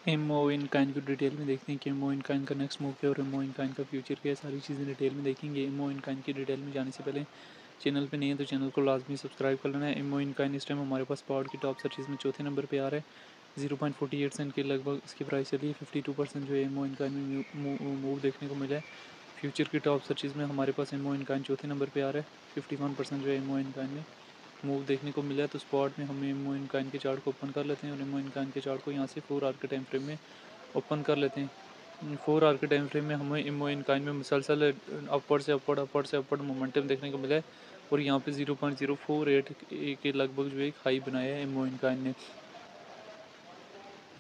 Ammo इन Kine को detail में देखते हैं कि एमओ इन काइन का नेक्स्ट मूव क्या है और एमओ इन काइन का फ्यूचर क्या है। सारी चीज़ें डिटेल में देखेंगे। एमओ इन काइन की डिटेल में जाने से पहले चैनल पे नहीं है तो चैनल को लाजमी सब्सक्राइब कर लेना है। एमओ इन काइन इस टाइम हमारे पास स्पॉट की टॉप सर्चेज में चौथे नंबर पे आ रहा है। 0.48 सेंट के लगभग इसकी प्राइस चली है। 52% जो है एमओ इन काइन में मूव देखने को मिला है। फ्यूचर की टॉप सर्चेज में हमारे पास एमओ इन काइन चौथे नंबर पे आ रहा है। 51% जो है एमओ इन काइन में मूव देखने को मिला है। तो स्पॉट में हम एमओ इन काइन के चार्ट को ओपन कर लेते हैं और एमओ इन काइन के चार्ट को यहाँ से 4 आवर के टाइम फ्रेम में ओपन कर लेते हैं। 4 आवर के टाइम फ्रेम में हमें एमओ इन काइन में मुसलसल अपवर्ड से अपवर्ड मोमेंटम देखने को मिला है और यहाँ पे 0.048 के लगभग जो है एक हाई बनाया है एमओ इन काइन ने।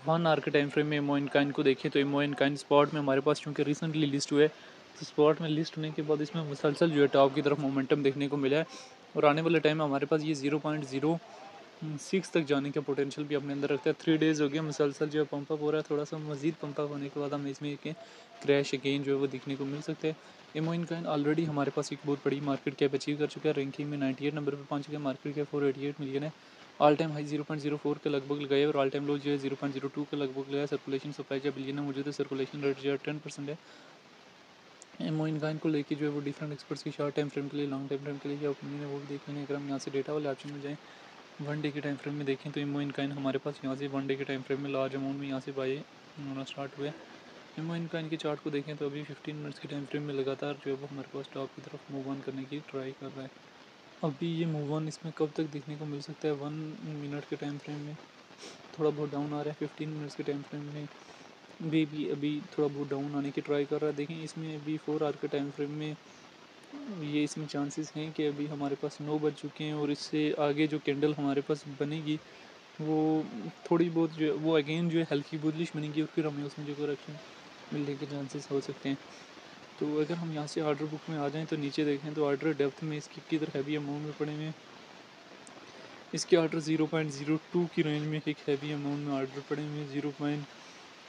1 आवर के टाइम फ्रेम में एमओ इन काइन को देखें तो एमओ इन काइन स्पॉट में हमारे पास चूँकि रिसेंटली लिस्ट हुआ है तो स्पॉट में लिस्ट होने के बाद इसमें मुसलसल जो है टॉप की तरफ मोमेंटम देखने को मिला है और आने वाले टाइम में हमारे पास ये 0.06 तक जाने का पोटेंशियल भी अपने अंदर रखता है। 3 डेज़ हो गया मुसलसल जो है पंप अप हो रहा है। थोड़ा सा मजीद पंप अप होने के बाद हमें इसमें एक क्रैश अगेन जो है वो दिखने को मिल सकता है। एमओ इन काइन ऑलरेडी हमारे पास एक बहुत बड़ी मार्केट कैप अचीव कर चुका है। रैंकिंग में 98 नंबर पर पहुंच गया। मार्केट कैप 488 मिलियन है। ऑल टाइम हाई 0.04 के लगभग लगाए और ऑल टाइम लो जो है 0.02 के लगभग लगाया। सर्कुलेशन सप्लाई जो बिलियन में मौजूद है। सर्कुलेशन रेट जो है 10% है। एमओ इन काइन को लेके जो है वो डिफरेंट एक्सपर्ट्स की शॉर्ट टाइम फ्रेम के लिए लॉन्ग टाइम फ्रेम के लिए क्या ओपिनियन है वो भी देख लेंगे। अगर हम यहाँ से डेटा वाले ऑप्शन में जाएँ 1 डे के टाइम फ्रेम में देखें तो एमओ इन काइन हमारे पास यहाँ से 1 डे के टाइम फ्रेम में लार्ज अमाउंट में यहाँ से बाई होना स्टार्ट हुआ है। एमओ इन काइन के चार्ट को देखें तो अभी 15 मिनट्स के टाइम फ्रेम में लगातार जो है वो हमारे पास टॉप की तरफ मूव ऑन करने की ट्राई कर रहा है। अभी ये मूव ऑन इसमें कब तक देखने को मिल सकता है? 1 मिनट के टाइम फ्रेम में थोड़ा बहुत डाउन आ रहा है। 15 मिनट्स के टाइम फ्रेम में भी अभी थोड़ा बहुत डाउन आने की ट्राई कर रहा है। देखें इसमें अभी 4 आवर के टाइम फ्रेम में ये इसमें चांसेस हैं कि अभी हमारे पास 9 बज चुके हैं और इससे आगे जो कैंडल हमारे पास बनेगी वो थोड़ी बहुत जो है वो अगेन जो है हल्की बुलिश बनेगी और फिर हमें उसमें जो करेक्शन मिलने के चांसेस हो सकते हैं। तो अगर हम यहाँ से ऑर्डर बुक में आ जाएँ तो नीचे देखें तो ऑर्डर डेप्थ में इसकी किधर हैवी अमाउंट में पड़े हुए हैं। इसके ऑर्डर 0.02 की रेंज में एक हैवी अमाउंट में ऑर्डर पड़े हुए हैं।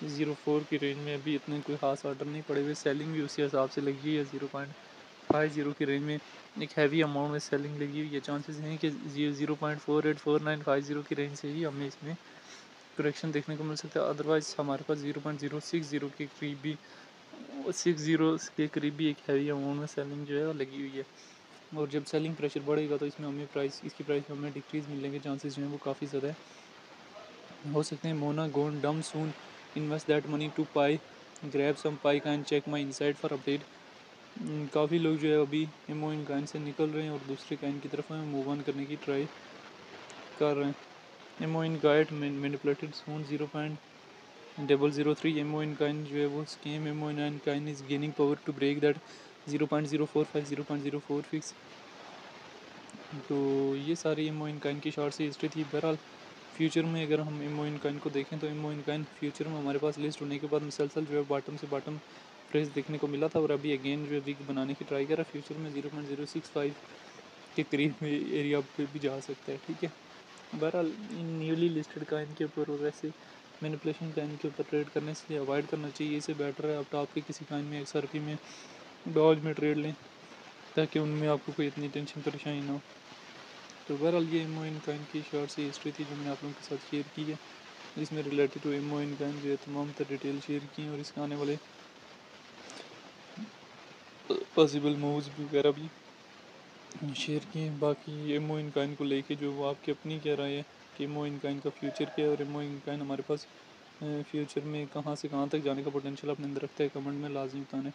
0.04 की रेंज में अभी इतने कोई ख़ास ऑर्डर नहीं पड़े हुए। सेलिंग भी उसी हिसाब से लगी है। 0.50 की रेंज में एक हैवी अमाउंट में सेलिंग लगी हुई है। चांसेस हैं कि 0.484950 की रेंज से ही हमें इसमें करेक्शन देखने को मिल सकता है। अदरवाइज़ हमारे पास 0.060 के करीब भी 60 के करीब भी एक हैवी अमाउंट में सेलिंग जो है वो लगी हुई है और जब सेलिंग प्रेशर बढ़ेगा तो इसमें हमें इसकी प्राइस में हमें डिक्रीज़ मिलने के चांसेस जो हैं वो काफ़ी ज़्यादा हो सकते हैं। Mona gone dumb soon invest that money to pie grab some pie can check my inside for update. काफ़ी लोग जो है अभी एमओ इन काइन से निकल रहे हैं और दूसरे काइन की तरफ में मूव ऑन करने की ट्राई कर रहे हैं। एमओ इन गाइड मैनिपुलेटेड सून 0.003 एमओ इन काइन जो है वो स्कीम एमओ इन काइन is gaining power to break that 0.045 0.04 fix. तो ये सारी एमओ इन काइन की शॉर्ट सी हिस्ट्री थी। बहरहाल फ्यूचर में अगर हम एमओ इन काइन को देखें तो एमओ इन काइन फ्यूचर में हमारे पास लिस्ट होने के बाद मुसलसल जो है बॉटम से बॉटम फ्रेश देखने को मिला था और अभी अगेन जो है वीक बनाने की ट्राई कर रहा है। फ्यूचर में 0.065 के करीब में एरिया पे भी जा सकता है। ठीक है, बहरहाल इन न्यूली लिस्टेड काइन के ऊपर और ऐसे मैनिपुलेशन काइन के ऊपर ट्रेड करने से अवॉइड करना चाहिए। इससे बेटर है आप टॉप के किसी काइन में XRP में डॉज में ट्रेड लें ताकि उनमें आपको कोई इतनी टेंशन परेशानी ना हो। तो बहरहाल ये एमओ इन काइन की शॉर्ट सी हिस्ट्री थी जो मैंने आप लोगों के साथ शेयर की है। इसमें रिलेटेड टू एमओ इन काइन जो है तमाम तर डिटेल शेयर की और इसके आने वाले पॉसिबल मूव्स वगैरह भी शेयर किए। बाकी एमओ इन काइन को लेके जो वो आपकी अपनी क्या राय है कि एमओ इन काइन का फ्यूचर क्या है और एमओ इन काइन हमारे पास फ्यूचर में कहाँ से कहाँ तक जाने का पोटेंशियल अपने अंदर रखता है, कमेंट में लाजमी बताना है।